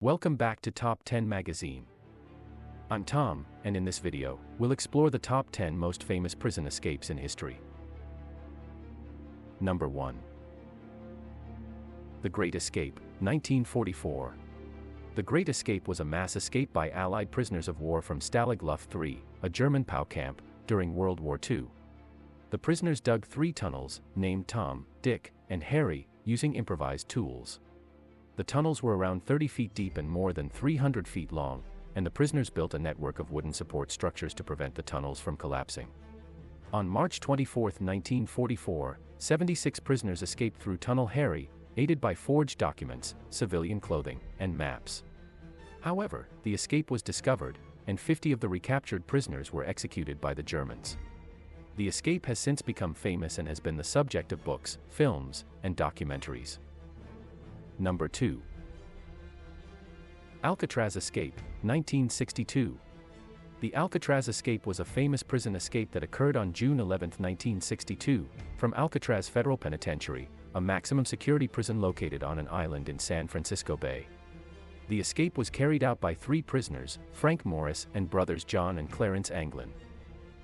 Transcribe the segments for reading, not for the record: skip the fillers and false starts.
Welcome back to Top 10 Magazine. I'm Tom, and in this video, we'll explore the top 10 most famous prison escapes in history. Number 1. The Great Escape, 1944. The Great Escape was a mass escape by Allied prisoners of war from Stalag Luft III, a German POW camp, during World War II. The prisoners dug 3 tunnels, named Tom, Dick, and Harry, using improvised tools. The tunnels were around 30 feet deep and more than 300 feet long, and the prisoners built a network of wooden support structures to prevent the tunnels from collapsing. On March 24, 1944, 76 prisoners escaped through Tunnel Harry, aided by forged documents, civilian clothing, and maps. However, the escape was discovered, and 50 of the recaptured prisoners were executed by the Germans. The escape has since become famous and has been the subject of books, films, and documentaries. Number 2. Alcatraz Escape, 1962. The Alcatraz escape was a famous prison escape that occurred on June 11, 1962, from Alcatraz Federal Penitentiary, a maximum security prison located on an island in San Francisco Bay. The escape was carried out by 3 prisoners, Frank Morris and brothers John and Clarence Anglin.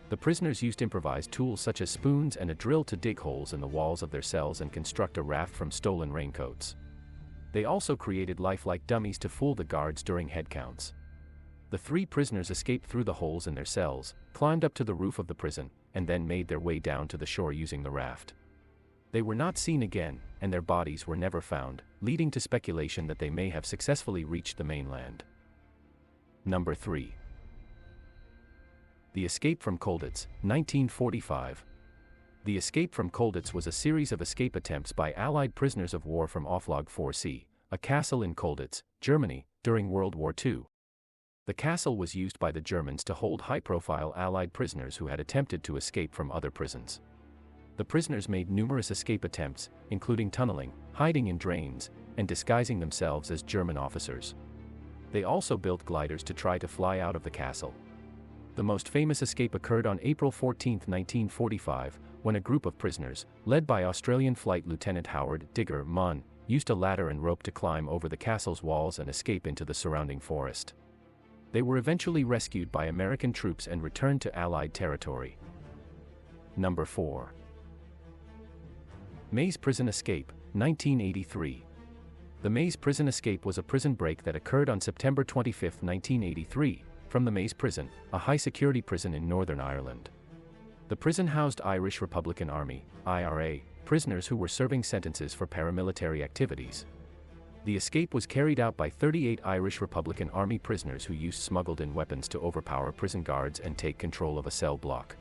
The prisoners used improvised tools such as spoons and a drill to dig holes in the walls of their cells and construct a raft from stolen raincoats. They also created lifelike dummies to fool the guards during head counts. The 3 prisoners escaped through the holes in their cells, climbed up to the roof of the prison, and then made their way down to the shore using the raft. They were not seen again, and their bodies were never found, leading to speculation that they may have successfully reached the mainland. Number 3. The Escape from Colditz, 1945. The Escape from Colditz was a series of escape attempts by Allied prisoners of war from Auflage 4C, a castle in Colditz, Germany, during World War II. The castle was used by the Germans to hold high-profile Allied prisoners who had attempted to escape from other prisons. The prisoners made numerous escape attempts, including tunneling, hiding in drains, and disguising themselves as German officers. They also built gliders to try to fly out of the castle. The most famous escape occurred on April 14, 1945, when a group of prisoners, led by Australian Flight Lieutenant Howard Digger Munn, used a ladder and rope to climb over the castle's walls and escape into the surrounding forest. They were eventually rescued by American troops and returned to Allied territory. Number 4. Maze Prison Escape, 1983. The Maze Prison Escape was a prison break that occurred on September 25, 1983, from the Maze Prison, a high-security prison in Northern Ireland. The prison housed Irish Republican Army, IRA, prisoners who were serving sentences for paramilitary activities. The escape was carried out by 38 Irish Republican Army prisoners who used smuggled-in weapons to overpower prison guards and take control of a cell block.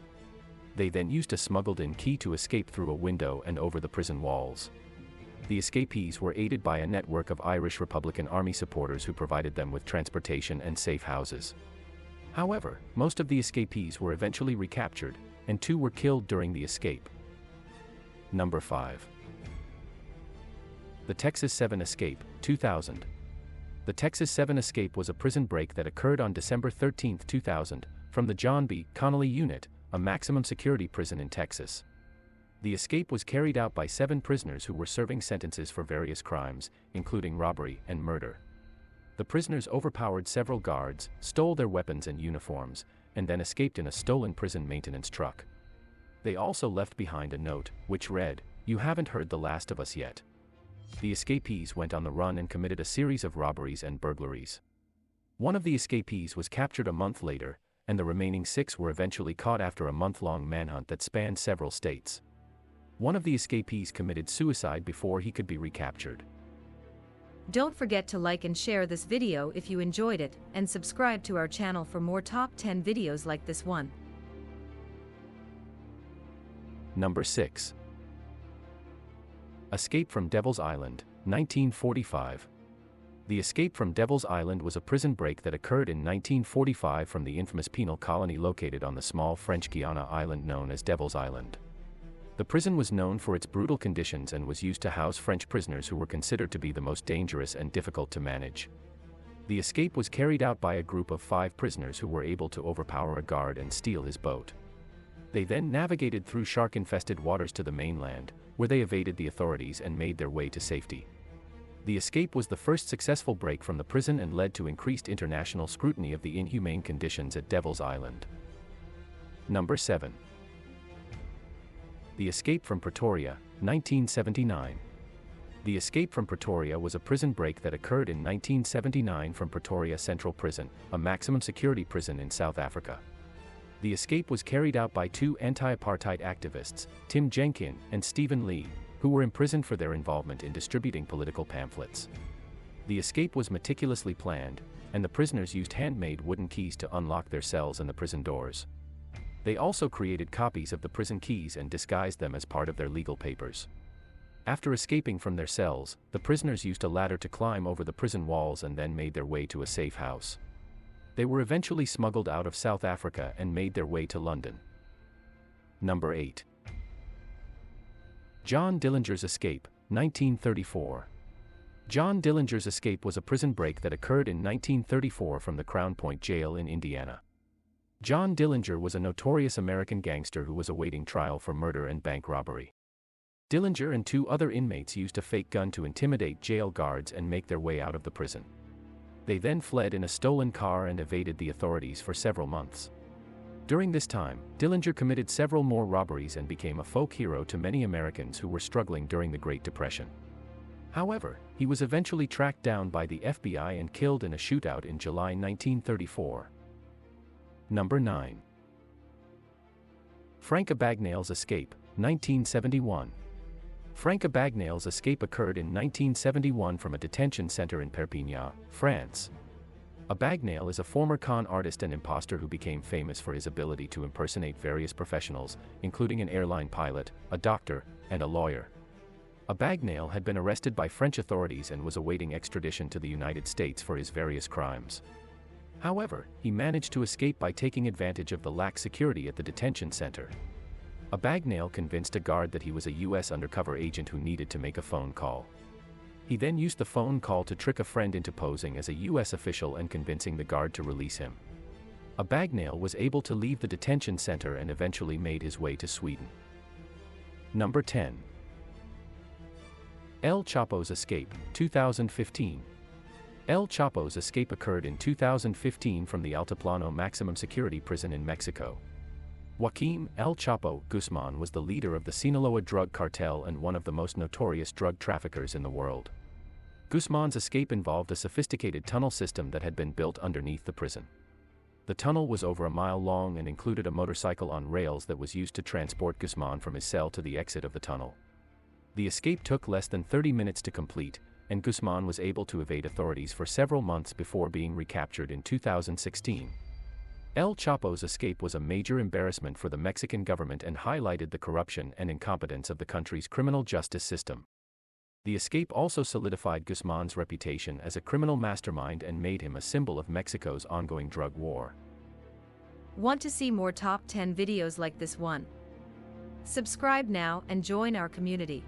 They then used a smuggled-in key to escape through a window and over the prison walls. The escapees were aided by a network of Irish Republican Army supporters who provided them with transportation and safe houses. However, most of the escapees were eventually recaptured, and 2 were killed during the escape. Number 5. The Texas 7 Escape, 2000. The Texas 7 Escape was a prison break that occurred on December 13, 2000, from the John B. Connally Unit, a maximum security prison in Texas. The escape was carried out by 7 prisoners who were serving sentences for various crimes, including robbery and murder. The prisoners overpowered several guards, stole their weapons and uniforms, and then escaped in a stolen prison maintenance truck. They also left behind a note, which read, "You haven't heard the last of us yet." The escapees went on the run and committed a series of robberies and burglaries. One of the escapees was captured a month later, and the remaining 6 were eventually caught after a month-long manhunt that spanned several states. One of the escapees committed suicide before he could be recaptured. Don't forget to like and share this video if you enjoyed it, and subscribe to our channel for more top 10 videos like this one. Number 6. Escape from Devil's Island, 1945. The Escape from Devil's Island was a prison break that occurred in 1945 from the infamous penal colony located on the small French Guiana island known as Devil's Island. The prison was known for its brutal conditions and was used to house French prisoners who were considered to be the most dangerous and difficult to manage. The escape was carried out by a group of 5 prisoners who were able to overpower a guard and steal his boat. They then navigated through shark-infested waters to the mainland, where they evaded the authorities and made their way to safety. The escape was the first successful break from the prison and led to increased international scrutiny of the inhumane conditions at Devil's Island. Number 7. The Escape from Pretoria, 1979. The Escape from Pretoria was a prison break that occurred in 1979 from Pretoria Central Prison, a maximum security prison in South Africa. The escape was carried out by two anti-apartheid activists, Tim Jenkin and Stephen Lee, who were imprisoned for their involvement in distributing political pamphlets. The escape was meticulously planned, and the prisoners used handmade wooden keys to unlock their cells and the prison doors. They also created copies of the prison keys and disguised them as part of their legal papers. After escaping from their cells, the prisoners used a ladder to climb over the prison walls and then made their way to a safe house. They were eventually smuggled out of South Africa and made their way to London. Number 8. John Dillinger's Escape, 1934. John Dillinger's escape was a prison break that occurred in 1934 from the Crown Point Jail in Indiana. John Dillinger was a notorious American gangster who was awaiting trial for murder and bank robbery. Dillinger and two other inmates used a fake gun to intimidate jail guards and make their way out of the prison. They then fled in a stolen car and evaded the authorities for several months. During this time, Dillinger committed several more robberies and became a folk hero to many Americans who were struggling during the Great Depression. However, he was eventually tracked down by the FBI and killed in a shootout in July 1934. Number 9. Frank Abagnale's Escape, 1971. Frank Abagnale's escape occurred in 1971 from a detention center in Perpignan, France. Abagnale is a former con artist and imposter who became famous for his ability to impersonate various professionals, including an airline pilot, a doctor, and a lawyer. Abagnale had been arrested by French authorities and was awaiting extradition to the United States for his various crimes. However, he managed to escape by taking advantage of the lax security at the detention center. Abagnale convinced a guard that he was a U.S. undercover agent who needed to make a phone call. He then used the phone call to trick a friend into posing as a U.S. official and convincing the guard to release him. Abagnale was able to leave the detention center and eventually made his way to Sweden. Number 10. El Chapo's Escape, 2015. El Chapo's escape occurred in 2015 from the Altiplano maximum security prison in Mexico. Joaquim El Chapo Guzman was the leader of the Sinaloa drug cartel and one of the most notorious drug traffickers in the world. Guzman's escape involved a sophisticated tunnel system that had been built underneath the prison. The tunnel was over a mile long and included a motorcycle on rails that was used to transport Guzman from his cell to the exit of the tunnel. The escape took less than 30 minutes to complete, and Guzman was able to evade authorities for several months before being recaptured in 2016. El Chapo's escape was a major embarrassment for the Mexican government and highlighted the corruption and incompetence of the country's criminal justice system. The escape also solidified Guzman's reputation as a criminal mastermind and made him a symbol of Mexico's ongoing drug war. Want to see more top 10 videos like this one? Subscribe now and join our community.